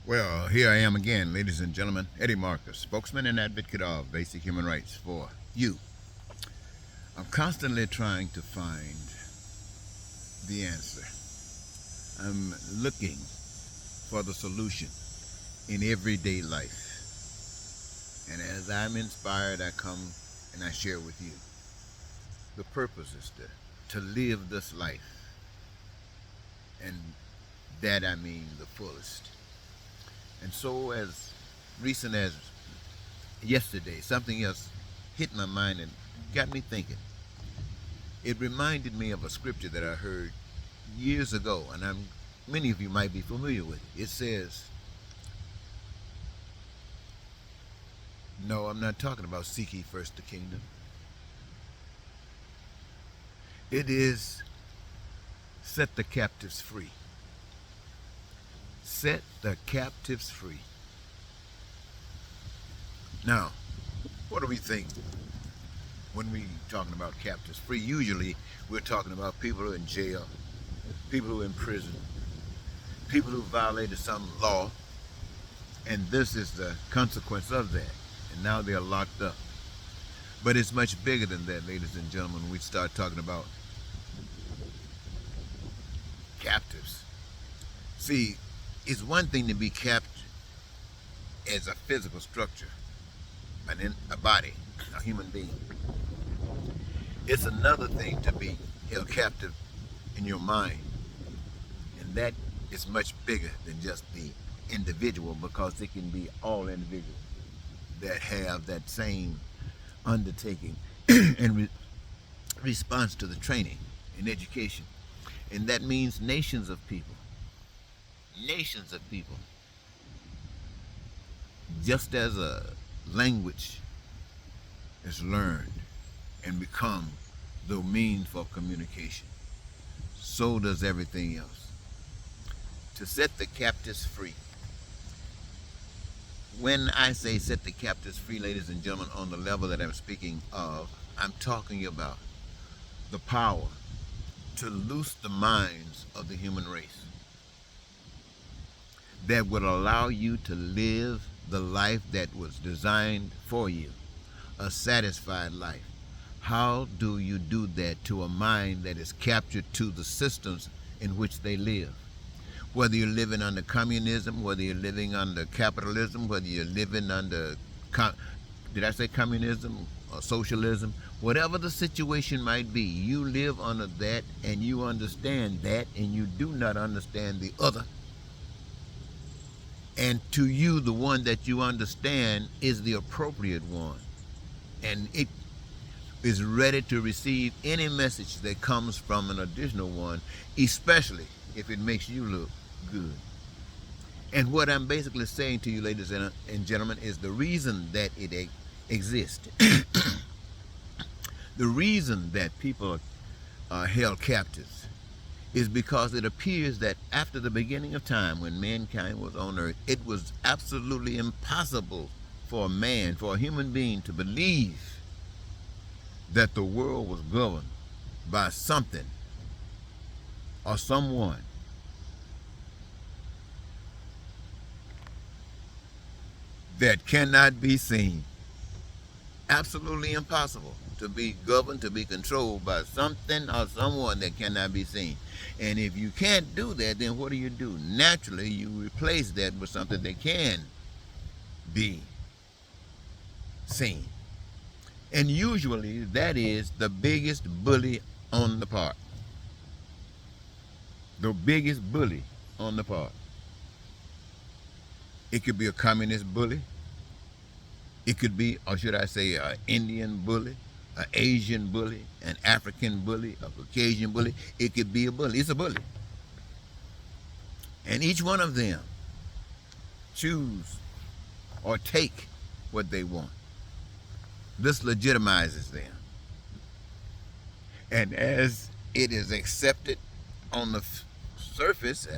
Well, here I am again, ladies and gentlemen. Eddie Marcus, spokesman and advocate of basic human rights for you. I'm constantly trying to find the answer. I'm looking for the solution in everyday life. And as I'm inspired, I come and I share with you. The purpose is to live this life. And that I mean the fullest. And so, as recent as yesterday, something else hit my mind and got me thinking. It reminded me of a scripture that I heard years ago, and many of you might be familiar with it. It says, no, I'm not talking about seek ye first the kingdom. It is set the captives free. Set the captives free. Now, what do we think when we talking about captives free? Usually we're talking about people who are in jail, people who are in prison, people who violated some law, and this is the consequence of that. And now they're locked up. But it's much bigger than that, ladies and gentlemen, when we start talking about captives. See, it's one thing to be captured as a physical structure, a body, a human being. It's another thing to be held captive in your mind. And that is much bigger than just the individual, because it can be all individuals that have that same undertaking and response to the training and education. And that means nations of people. Nations of people. Just as a language is learned and become the means for communication, so does everything else. To set the captives free. When I say set the captives free, ladies and gentlemen, on the level that I'm speaking of, I'm talking about the power to loose the minds of the human race that would allow you to live the life that was designed for you, a satisfied life. How do you do that to a mind that is captured to the systems in which they live? Whether you're living under communism, whether you're living under capitalism, whether you're living under, did I say communism or socialism? Whatever the situation might be, you live under that and you understand that, and you do not understand the other. And to you, the one that you understand is the appropriate one. And it is ready to receive any message that comes from an additional one, especially if it makes you look good. And what I'm basically saying to you, ladies and gentlemen, is the reason that it exists, the reason that people are held captives, is because it appears that after the beginning of time, when mankind was on earth, it was absolutely impossible for a man, for a human being, to believe that the world was governed by something or someone that cannot be seen. Absolutely impossible to be governed, to be controlled by something or someone that cannot be seen. And if you can't do that, then what do? Naturally, you replace that with something that can be seen. And usually that is the biggest bully on the part. The biggest bully on the part. It could be a communist bully. It could be, or should I say, an Indian bully, an Asian bully, an African bully, a Caucasian bully. It could be a bully. It's a bully. And each one of them choose or take what they want. This legitimizes them. And as it is accepted on the surface,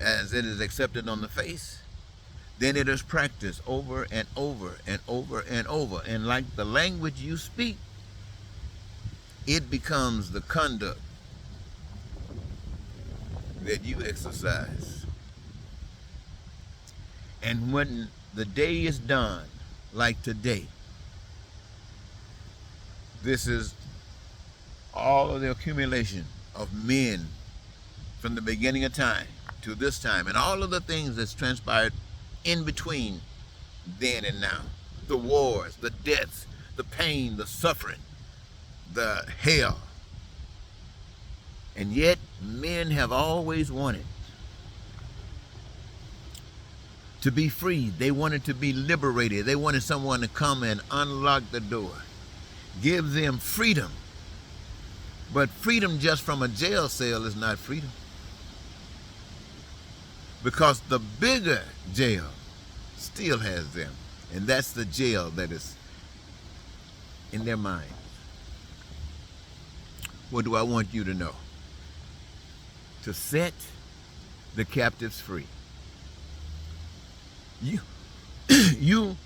as it is accepted on the face, then it is practiced over and over and over and over. And like the language you speak, it becomes the conduct that you exercise. And when the day is done, like today, this is all of the accumulation of men from the beginning of time to this time, and all of the things that's transpired in between then and now. The wars, the deaths, the pain, the suffering, the hell. And yet, men have always wanted to be free. They wanted to be liberated. They wanted someone to come and unlock the door, give them freedom. But freedom just from a jail cell is not freedom. Because the bigger jail still has them. And that's the jail that is in their minds. What do I want you to know? To set the captives free. You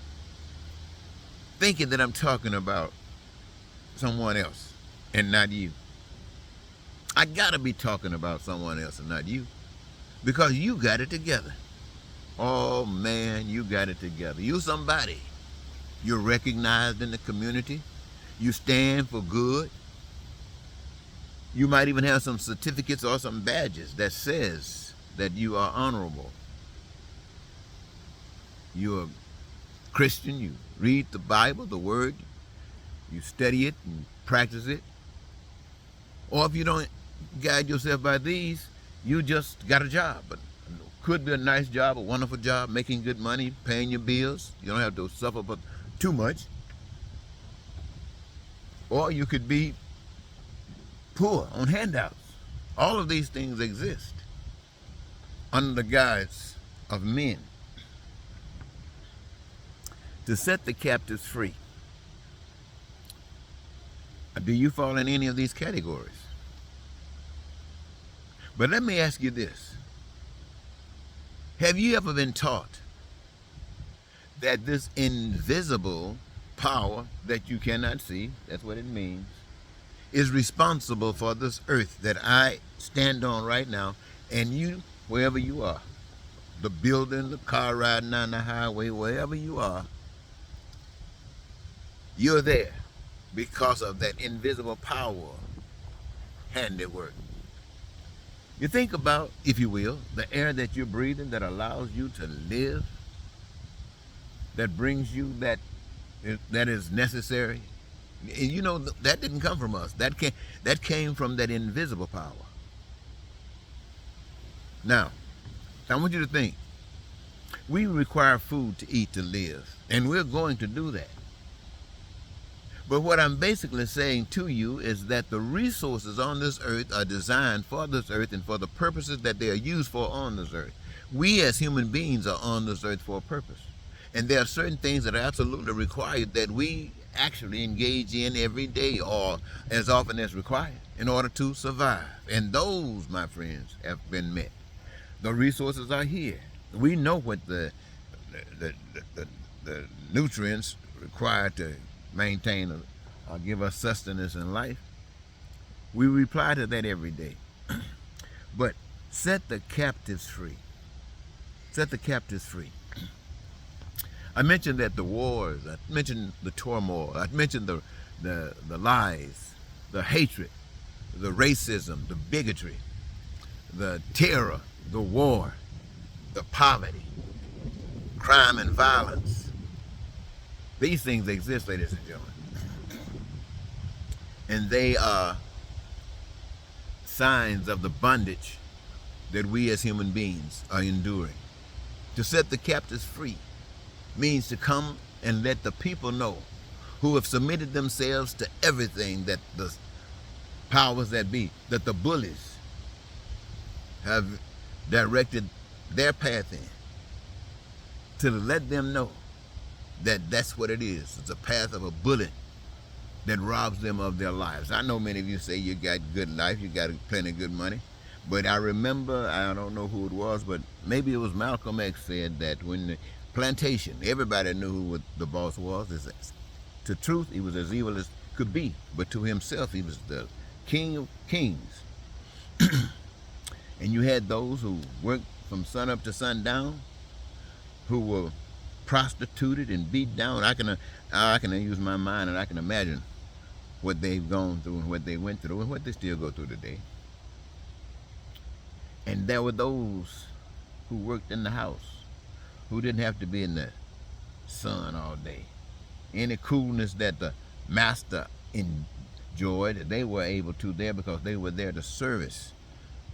thinking that I'm talking about someone else and not you. I gotta be talking about someone else and not you, because you got it together. Oh man, you got it together. You somebody. You're recognized in the community. You stand for good. You might even have some certificates or some badges that says that you are honorable. You're a Christian. You read the Bible, the Word. You study it and practice it. Or if you don't guide yourself by these, you just got a job. But could be a nice job, a wonderful job, making good money, paying your bills. You don't have to suffer but too much. Or you could be poor on handouts. All of these things exist under the guise of men to set the captives free. Do you fall in any of these categories? But let me ask you this. Have you ever been taught that this invisible power that you cannot see, that's what it means, is responsible for this earth that I stand on right now, and you, wherever you are, the building, the car riding down the highway, wherever you are, you're there because of that invisible power handiwork. You think about, if you will, the air that you're breathing that allows you to live, that brings you that is necessary. And you know, that didn't come from us. That came from that invisible power. Now, I want you to think. We require food to eat to live, and we're going to do that. But what I'm basically saying to you is that the resources on this earth are designed for this earth and for the purposes that they are used for on this earth. We as human beings are on this earth for a purpose. And there are certain things that are absolutely required that we actually engage in every day or as often as required in order to survive. And those, my friends, have been met. The resources are here. We know what the nutrients required to maintain or give us sustenance in life. We reply to that every day. But set the captives free. Set the captives free. I mentioned that the wars, I mentioned the turmoil, I mentioned the lies, the hatred, the racism, the bigotry, the terror, the war, the poverty, crime and violence. These things exist, ladies and gentlemen. And they are signs of the bondage that we as human beings are enduring. To set the captives free means to come and let the people know who have submitted themselves to everything that the powers that be, that the bullies have directed their path in, to let them know that that's what it is. It's a path of a bullet that robs them of their lives. I know many of you say you got good life, you got plenty of good money, but I remember, I don't know who it was, but maybe it was Malcolm X said that when the plantation, everybody knew who the boss was. To truth, he was as evil as could be, but to himself, he was the king of kings. And you had those who worked from sun up to sundown, who were prostituted and beat down. I can use my mind and I can imagine what they've gone through and what they went through and what they still go through today. And there were those who worked in the house who didn't have to be in the sun all day. Any coolness that the master enjoyed, they were able to there because they were there to service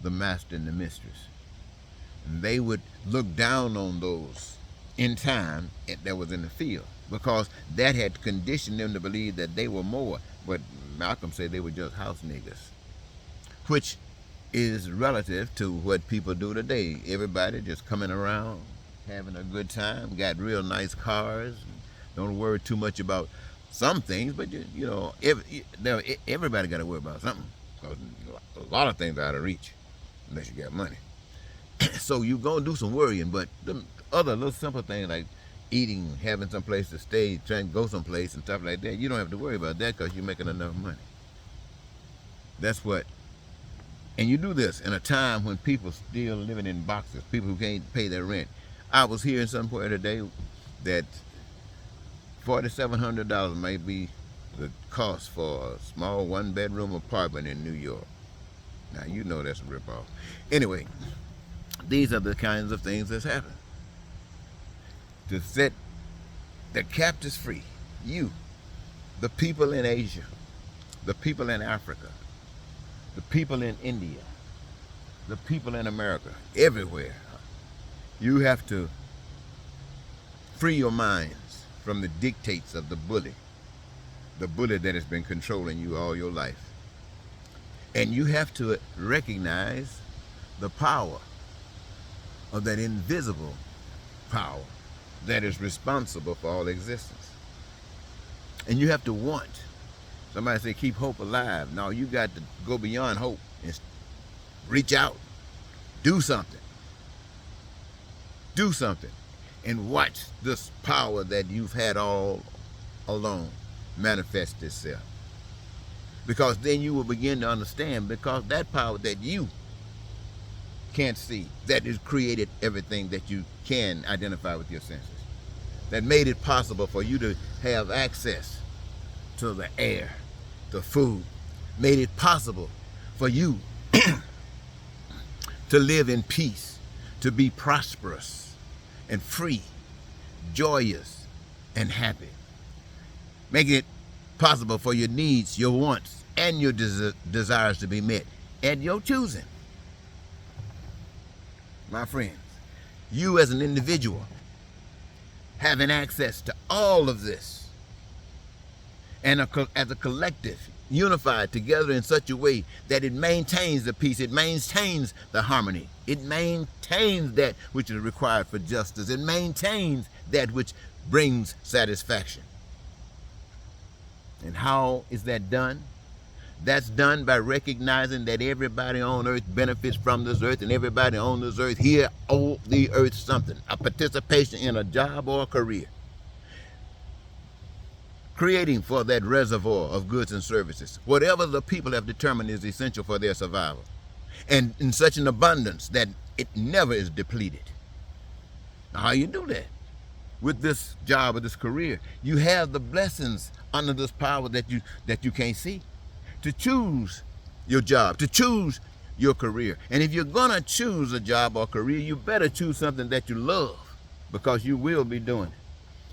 the master and the mistress. And they would look down on those in time that was in the field because that had conditioned them to believe that they were more. But Malcolm said they were just house niggas, which is relative to what people do today. Everybody just coming around, having a good time, got real nice cars, don't worry too much about some things, but everybody got to worry about something because a lot of things are out of reach unless you got money. So you're going to do some worrying, but the other little simple things like eating, having some place to stay, trying to go someplace and stuff like that, you don't have to worry about that because you're making enough money. That's what. And you do this in a time when people still living in boxes, people who can't pay their rent. I was hearing somewhere today that $4,700 may be the cost for a small one-bedroom apartment in New York. Now, you know that's a ripoff. Anyway, these are the kinds of things that's happening. To set the captives free, you, the people in Asia, the people in Africa, the people in India, the people in America, everywhere, you have to free your minds from the dictates of the bully that has been controlling you all your life. And you have to recognize the power of that invisible power that is responsible for all existence. And you have to want. Somebody say keep hope alive. No, you got to go beyond hope and reach out. Do something. Do something. And watch this power that you've had all along manifest itself. Because then you will begin to understand, because that power that you can't see, that has created everything that you can identify with your senses, that made it possible for you to have access to the air, the food, made it possible for you to live in peace, to be prosperous and free, joyous and happy. Make it possible for your needs, your wants, and your desires to be met at your choosing. My friends, you as an individual having access to all of this, and as a collective, unified together in such a way that it maintains the peace, it maintains the harmony, it maintains that which is required for justice, it maintains that which brings satisfaction. And how is that done? That's done by recognizing that everybody on earth benefits from this earth, and everybody on this earth here owes the earth something, a participation in a job or a career. Creating for that reservoir of goods and services, whatever the people have determined is essential for their survival, and in such an abundance that it never is depleted. Now, how you do that? With this job or this career, you have the blessings under this power that you can't see, to choose your job, to choose your career. And if you're gonna choose a job or career, you better choose something that you love, because you will be doing it.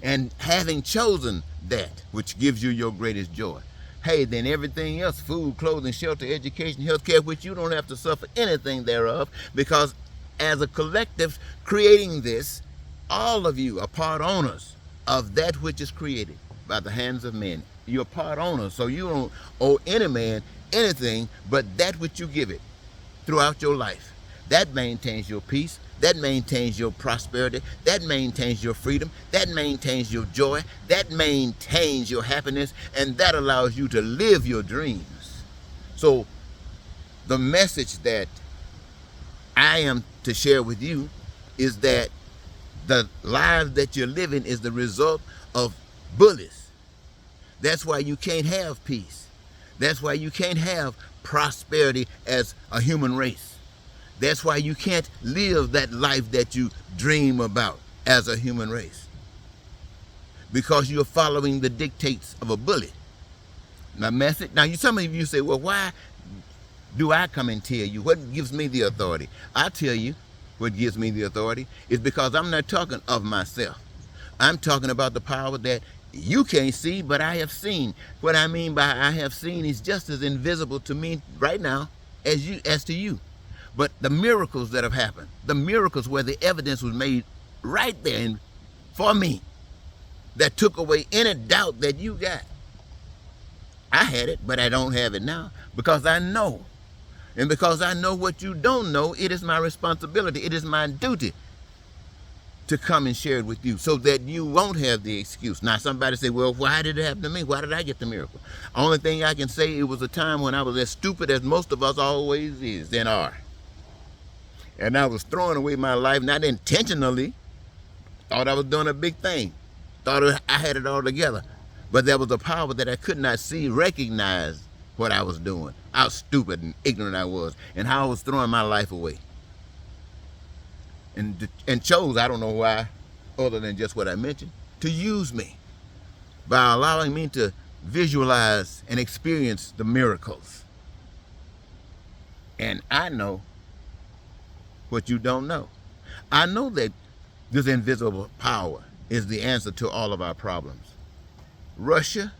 And having chosen that which gives you your greatest joy, hey, then everything else, food, clothing, shelter, education, healthcare, which you don't have to suffer anything thereof, because as a collective creating this, all of you are part owners of that which is created by the hands of men. You're part owners, so you don't owe any man anything but that which you give it throughout your life. That maintains your peace, that maintains your prosperity, that maintains your freedom, that maintains your joy, that maintains your happiness, and that allows you to live your dreams. So the message that I am to share with you is that the lives that you're living is the result of bullies. That's why you can't have peace. That's why you can't have prosperity as a human race. That's why you can't live that life that you dream about. as a human race because you're following the dictates of a bully. Now, message. Now, some of you say, well, why do I come and tell you? What gives me the authority? I tell you what gives me the authority is because I'm not talking of myself. I'm talking about the power that you can't see, but I have seen. What I mean by I have seen is just as invisible to me right now as to you. But the miracles that have happened, the miracles where the evidence was made right there for me that took away any doubt that you got. I had it, but I don't have it now because I know. And because I know what you don't know, it is my responsibility, it is my duty to come and share it with you so that you won't have the excuse. Now, somebody say, well, why did it happen to me? Why did I get the miracle? Only thing I can say, it was a time when I was as stupid as most of us always is and are. And I was throwing away my life, not intentionally. Thought I was doing a big thing. Thought I had it all together. But there was a power that I could not see, recognize what I was doing, how stupid and ignorant I was, and how I was throwing my life away. And chose, I don't know why, other than just what I mentioned, to use me by allowing me to visualize and experience the miracles. And I know what you don't know. I know that this invisible power is the answer to all of our problems. Russia,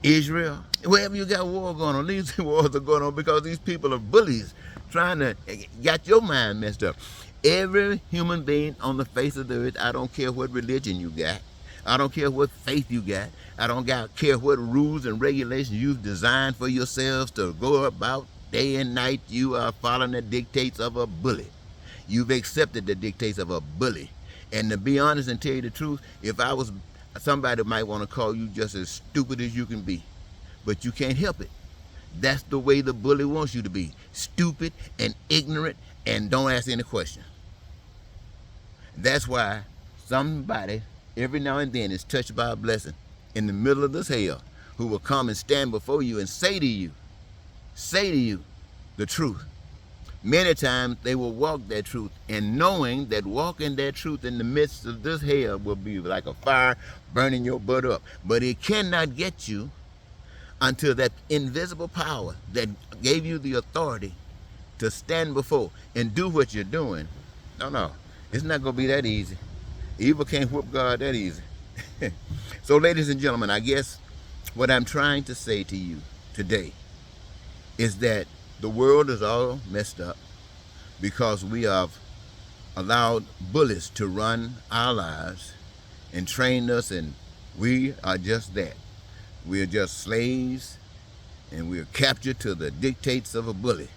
Israel, wherever you got war going on, these wars are going on because these people are bullies trying to get your mind messed up. Every human being on the face of the earth, I don't care what religion you got, I don't care what faith you got, I don't care what rules and regulations you've designed for yourselves to go about day and night, you are following the dictates of a bully. You've accepted the dictates of a bully. And to be honest and tell you the truth, if I was, somebody might want to call you just as stupid as you can be, but you can't help it. That's the way the bully wants you to be, stupid and ignorant and don't ask any questions. That's why somebody every now and then is touched by a blessing in the middle of this hell who will come and stand before you and say to you the truth. Many times they will walk that truth, and knowing that walking that truth in the midst of this hell will be like a fire burning your butt up. But it cannot get you until that invisible power that gave you the authority to stand before and do what you're doing. No, it's not going to be that easy. Evil can't whoop God that easy. So, ladies and gentlemen, I guess what I'm trying to say to you today is that the world is all messed up because we have allowed bullies to run our lives and train us, and we are just that. We are just slaves, and we are captured to the dictates of a bully.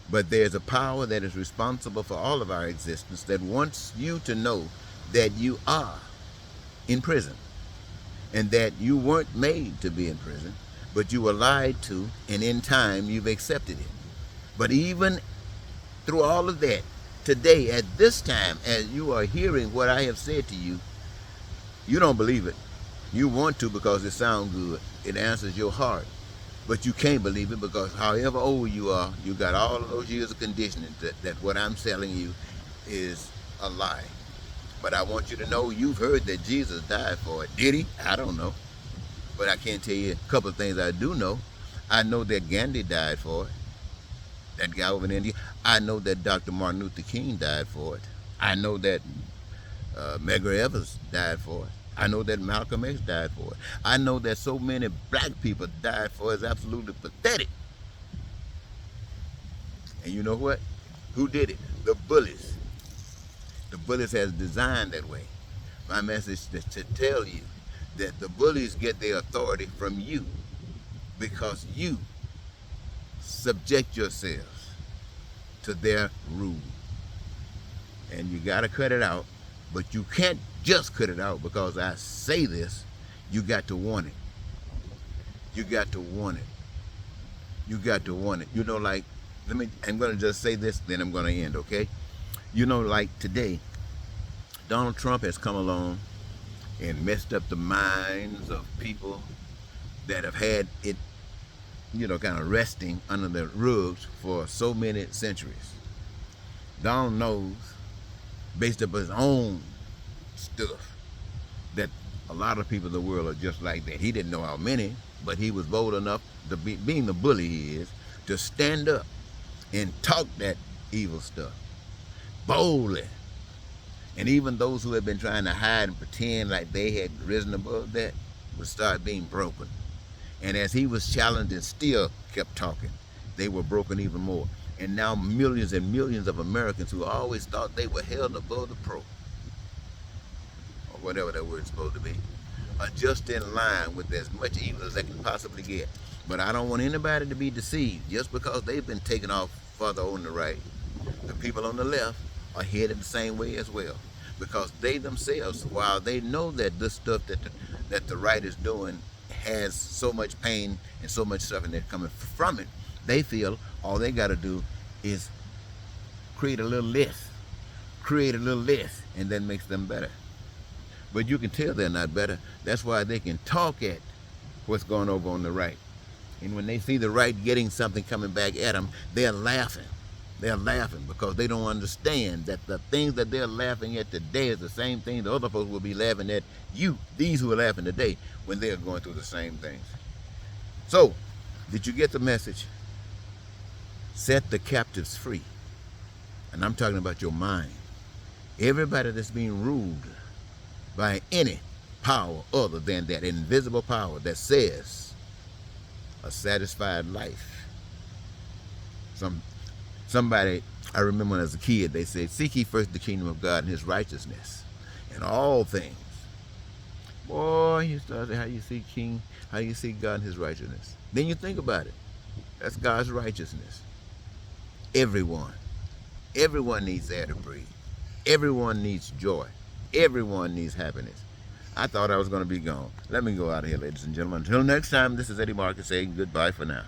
But there's a power that is responsible for all of our existence that wants you to know that you are in prison and that you weren't made to be in prison, but you were lied to, and in time you've accepted it. But even through all of that, today, at this time, as you are hearing what I have said to you, you don't believe it. You want to because it sounds good. It answers your heart. But you can't believe it because however old you are, you got all of those years of conditioning that what I'm telling you is a lie. But I want you to know you've heard that Jesus died for it. Did he? I don't know. But I can tell you a couple of things I do know. I know that Gandhi died for it. That guy over in India. I know that Dr. Martin Luther King died for it. I know that Medgar Evers died for it. I know that Malcolm X died for it. I know that so many black people died for it. It's absolutely pathetic. And you know what? Who did it? The bullies. The bullies has designed that way. My message is to tell you that the bullies get their authority from you because you subject yourselves to their rule. And you got to cut it out, but you can't just cut it out because I say this. You got to want it. You got to want it. You got to want it. You know, like, I'm going to just say this, then I'm going to end, okay? You know, like today, Donald Trump has come along and messed up the minds of people that have had it, you know, kind of resting under the rugs for so many centuries. Donald knows, based upon his own stuff that a lot of people in the world are just like that. He didn't know how many, but he was bold enough to be, being the bully he is, to stand up and talk that evil stuff boldly. And even those who had been trying to hide and pretend like they had risen above that would start being broken. And as he was challenged and still kept talking, they were broken even more. And now millions and millions of Americans who always thought they were held above the pro, or whatever that word's supposed to be, are just in line with as much evil as they can possibly get. But I don't want anybody to be deceived just because they've been taken off further on the right. The people on the left are headed the same way as well, because they themselves, while they know that this stuff that the right is doing has so much pain and so much suffering that's coming from it, they feel all they got to do is create a little less, and that makes them better. But you can tell they're not better. That's why they can talk at what's going over on the right. And when they see the right getting something coming back at them, they're laughing. They're laughing because they don't understand that the things that they're laughing at today is the same thing the other folks will be laughing at you, these who are laughing today, when they're going through the same things. So, did you get the message? Set the captives free. And I'm talking about your mind. Everybody that's being ruled by any power other than that invisible power that says a satisfied life. Somebody, I remember when I was a kid, they said, seek ye first the kingdom of God and his righteousness, and all things. Boy, you start to how you see God and his righteousness. Then you think about it. That's God's righteousness. Everyone needs air to breathe. Everyone needs joy. Everyone needs happiness. I thought I was going to be gone. Let me go out of here, ladies and gentlemen. Until next time, this is Eddie Marcus saying goodbye for now.